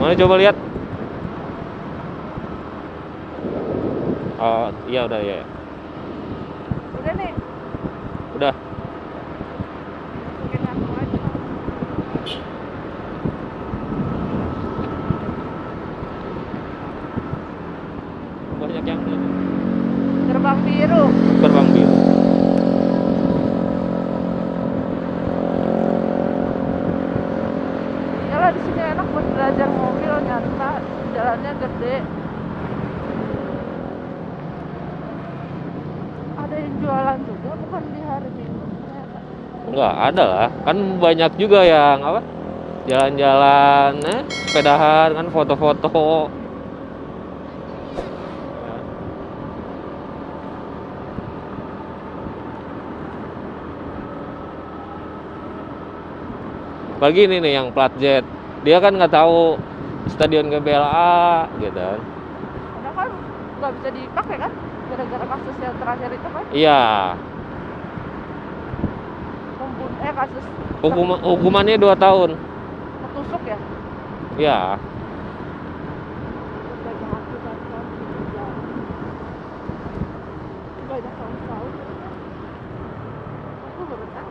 Mana coba lihat. Oh, iya udah ya. Udah nih. Udah. Masukin kantong aja. Banyak yang ini. Gerbang biru. Gerbang biru. Iyalah di sini enak buat belajar mobil, nyata jalannya gede. Ada yang jualan juga bukan di hari Minggu. Enggak, ada lah. Kan banyak juga yang apa? Jalan-jalan, sepedahan kan foto-foto. Pagi ini nih yang plat Z. Dia kan nggak tahu Stadion GBLA gitu. Karena kan nggak bisa dipakai kan, gara-gara kasus yang terakhir itu kan. Iya. Kasus Hukumannya 2 tahun. ketusuk ya. Iya. Banyak tahun-tahun. Aku baru tahu.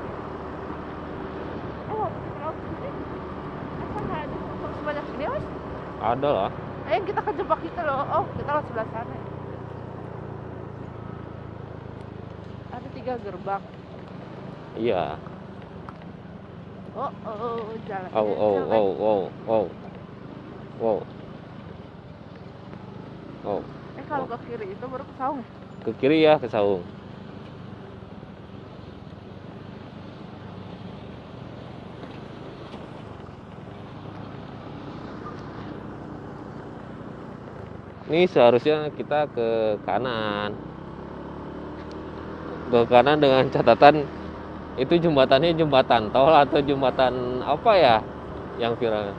Ada sebanyak ini mas? Ada lah. Kita kejebak itu loh. Oh, kita lewat sebelah sana. Ada 3 gerbang. Iya. Jalan. Wow. Kalau ke kiri itu baru ke Saung. Ke kiri ya, ke Saung. Ini seharusnya kita ke kanan. Ke kanan dengan catatan itu jembatannya jembatan tol atau jembatan apa ya yang viral?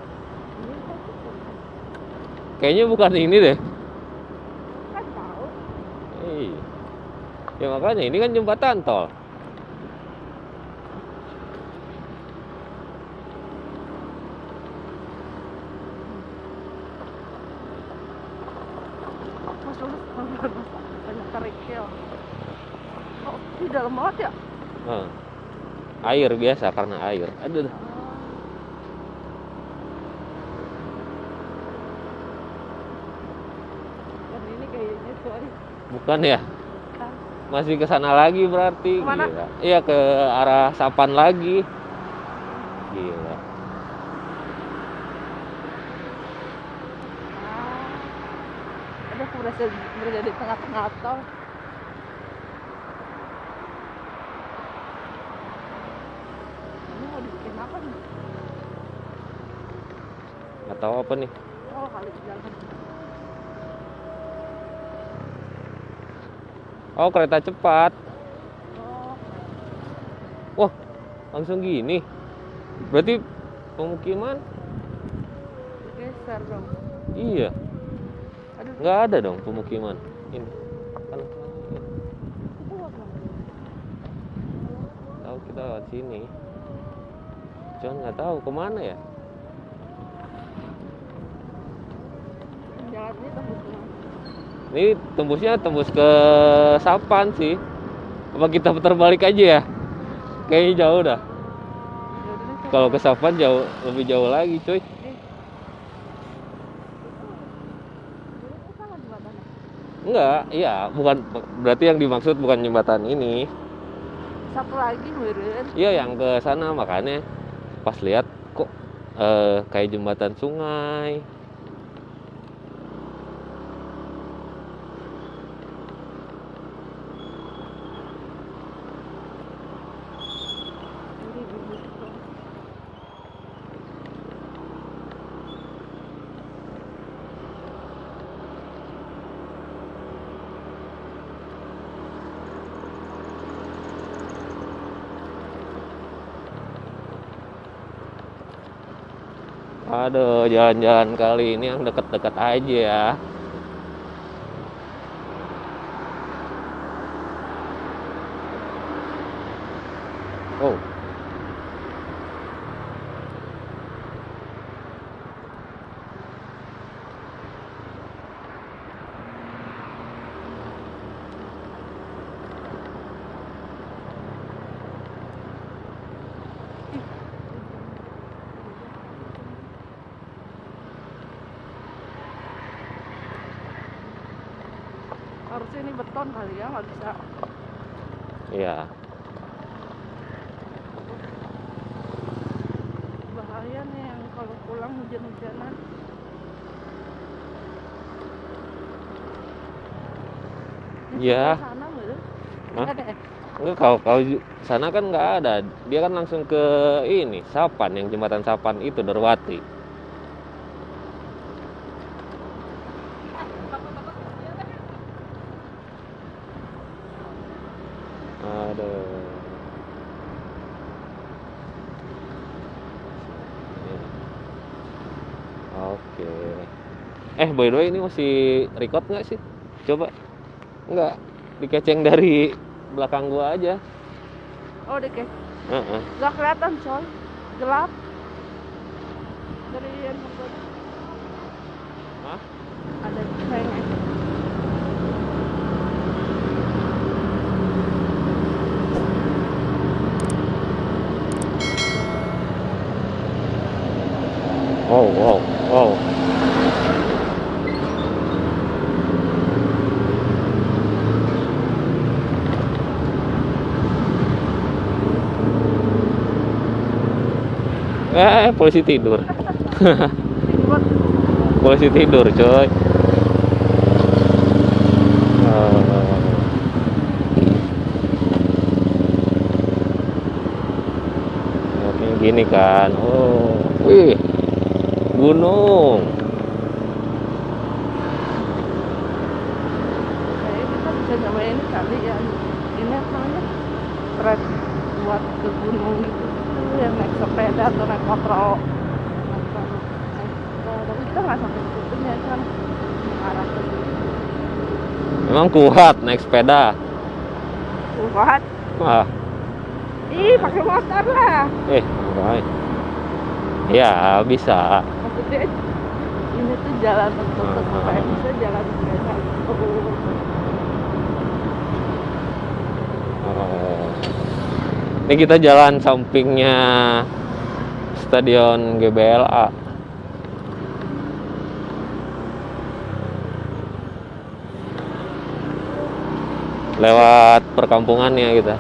Kayaknya bukan ini deh. Kan tahu. Ya makanya ini kan jembatan tol. Banyak kerikil. Oh, di dalam banget ya? Air biasa karena air. Aduh. Dan ini kayaknya sorry. Bukan ya? Masih ke sana lagi berarti. Kemana? Gila. Iya, ke arah Sapan lagi. Gila. Aku berada di tengah-tengah tol. Ini mau dibikin apa nih? Nggak tahu apa nih. Oh, kali jalan. Oh, kereta cepat. Oh. Wah, langsung gini. Berarti pemukiman? Geser dong. Iya. Nggak ada dong pemukiman. Ini. Kan tahu kita lewat sini. Cuman nggak tahu kemana ya. Jalannya tembus kemana? Ini tembus ke Sapan sih. Apa kita putar balik aja ya? Kayaknya jauh dah. Kalau ke Sapan lebih jauh lagi, cuy. Enggak, iya, bukan, berarti yang dimaksud bukan jembatan ini. Satu lagi meureun. Iya, yang ke sana makanya pas lihat kok kayak jembatan sungai. Aduh, jalan-jalan kali ini yang deket-deket aja ya. Oh. sini beton kali ya, nggak bisa. Iya. Bahaya nih yang kalau pulang hujan-hujanan. Iya. Sana nggak? Hah? Nggak ada ya? Enggak, kalau sana kan nggak ada. Dia kan langsung ke ini, Sapan, yang jembatan Sapan itu, Dorwati. Aduh. Oke. By the way, ini masih record nggak sih? Coba. Nggak. Dikeceng dari belakang gua aja. Oh, deh, kayak Heeh. nggak kelihatan coy, gelap. Dari handphone gua Hah? ada cengeng. Wow. Polisi tidur. Buat Polisi tidur, coy. Kayak gini kan. Oh, wih, gunung. kayak kita bisa nyobain ini kali ya. Ini apa namanya? Trek buat ke gunung gitu. Yang naik sepeda atau naik motor. Tapi kita nggak sampai ke situnya kan, mengarah ke situ. Memang kuat naik sepeda. Kuat. Wah, Pakai motor lah. enggak. Ya, bisa. Maksudnya ini tuh jalan untuk supaya bisa jalan sepeda. Ini kita jalan sampingnya Stadion GBLA. Lewat perkampungannya kita.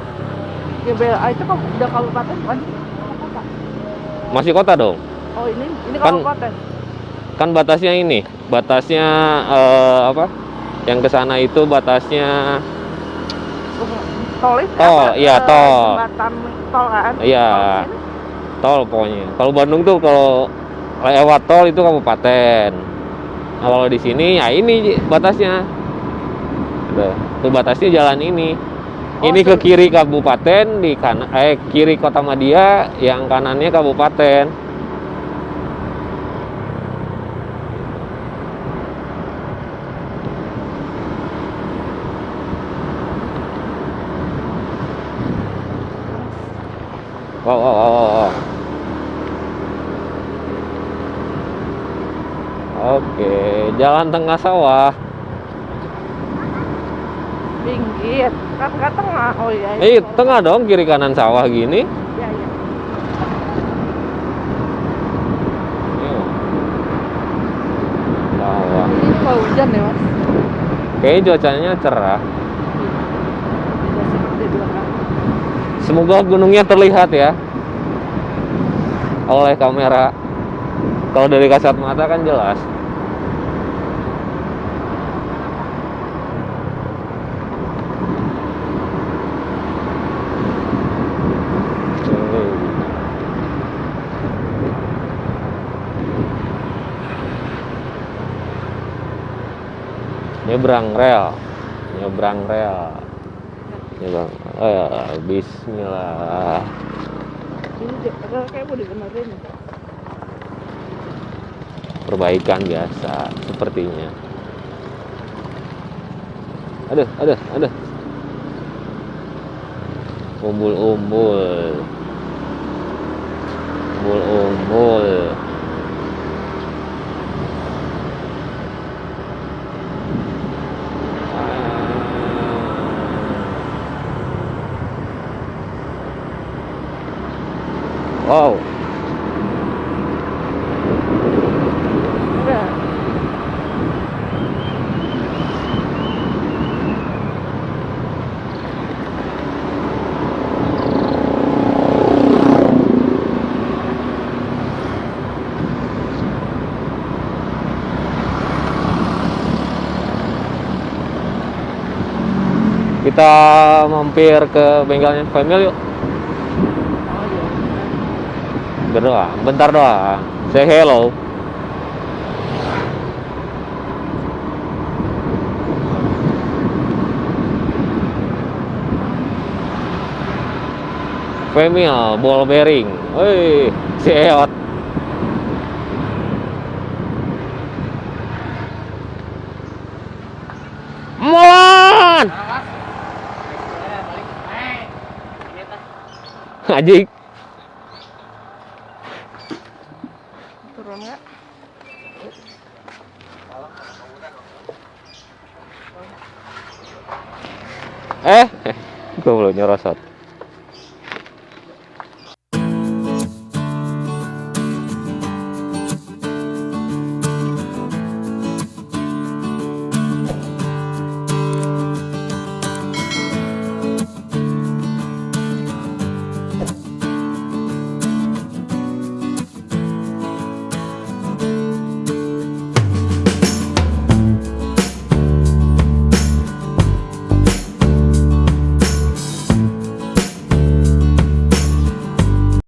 GBLA itu kan udah kabupaten bukan? Kota. Masih kota dong. Oh, ini Kan- kabupaten. Kan batasnya ini, batasnya apa? Yang ke sana itu batasnya Tol itu Tol, apa? iya, tol. Jembatan tol kan? Iya. Tol sini. tol pokoknya. Kalau Bandung tuh kalau lewat tol itu kabupaten. Nah, kalau di sini ya ini batasnya. Tuh batasnya jalan ini. Oh, Ini ke kiri kabupaten, di kanan kiri Kota Madia, yang kanannya kabupaten. Wow. Oke, jalan tengah sawah. Pinggir. Kan ke tengah. Oh iya. Tengah dong, kiri kanan sawah gini. Iya. Sawah. Ini kalau hujan ya, Mas. Kayaknya cuacanya cerah. Tidak seperti di belakang. Semoga gunungnya terlihat ya oleh kamera. Kalau dari kasat mata kan jelas. Nyebrang rel. Bismillah. Ini kayak mau dibenerin. Perbaikan biasa sepertinya. Aduh. Umbul. Wow. Udah. kita mampir ke bengkelnya Family yuk. Oh iya. Berdoa, bentar doang. Say hello. Family ball bearing. Woi, seot. Mon. Anjing. Turun nggak? Gue belum nyerosot.